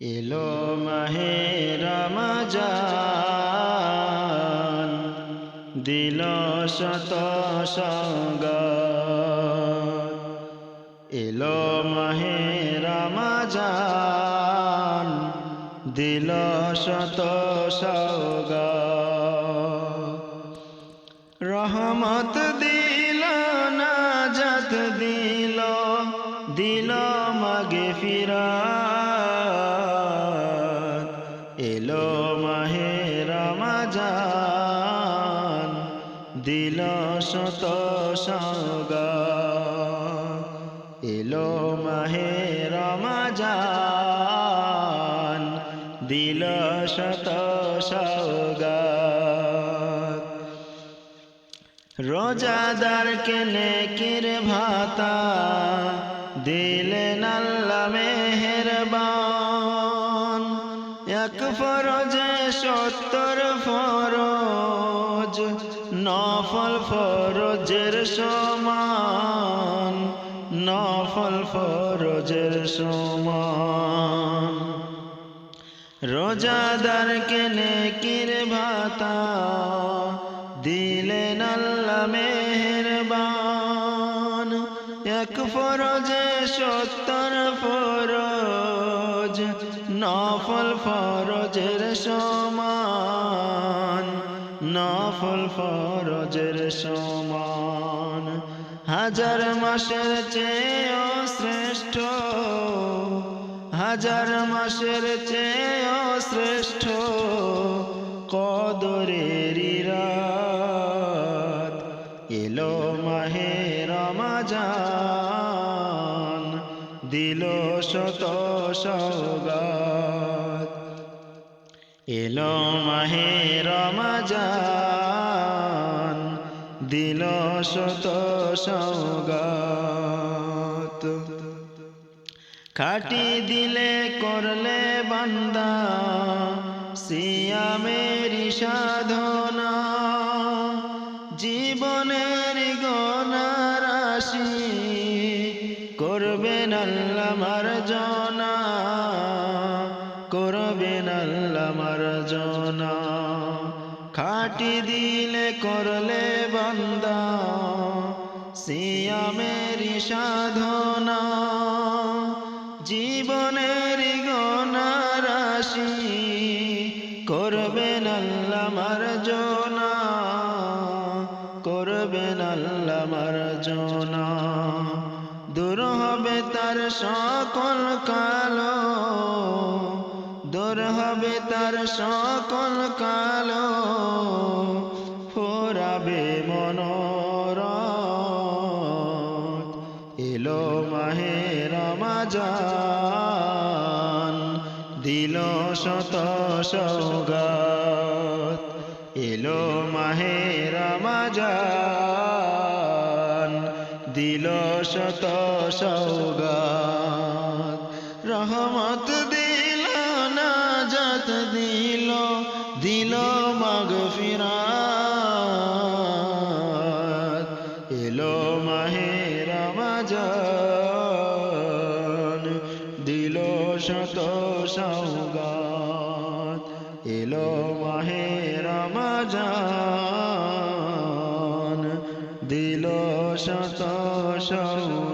এলো মাহে রমজান, দিল শত সওগাত। এলো মাহে রমজান, দিল শত সওগাত। রহমত দিল, নাজাত দিল, দিল মাগফিরাত। এলো মাহে রমজান, দিল শত সওগাত। এলো মাহে রমজান, দিল শত সওগাত। রোজাদারকে নেকির ভাতা দিলেন আল্লাহ মেহেরবান। এক ফরজে 70 ফরজ, নফল ফরজের সমান, নফল ফরজের সমান। রোজাদারকে নেকির ভাতা দিলেন আল্লাহ মেহেরবান। এক ফরজে 70 ফরজ, নফল ফরজের সমান, নফল ফরজের সমান। হাজার মাসের চেয়েও শ্রেষ্ঠ, হাজার মাসের চেয়েও শ্রেষ্ঠ কদরের রাত। এলো মাহে রমজান, দিল শত সওগাত। এলো মাহে রমজান, দিল শত সওগাত। খাটি দিলে করলে বান্দা সিয়ামেরি সাধনা, জীবনের গুনাহ রাশি করবেন আল্লাহ মার্জনা, করবেন আল্লাহ মার্জনা। খাটি দিলে করলে বান্দা সিয়ামেরি সাধনা, জীবনের গুনাহ রাশি করবেন আল্লাহ মার্জনা, করবেন আল্লাহ মার্জনা। দূর হবে তার সকল কালো, দূর হবে তার সকল কালো, ফোরাবে মনোরথ। এলো মাহে রমজান, দিল শত সওগাত। এলো মাহে রমজান, দিল শত সওগাত। রহমত দিল, নাজাত দিল, দিল মাগফিরাত। এলো মাহে রমজান, দিল শত সওগাত। এলো মাহে রমজান, দিল শত সওগাত।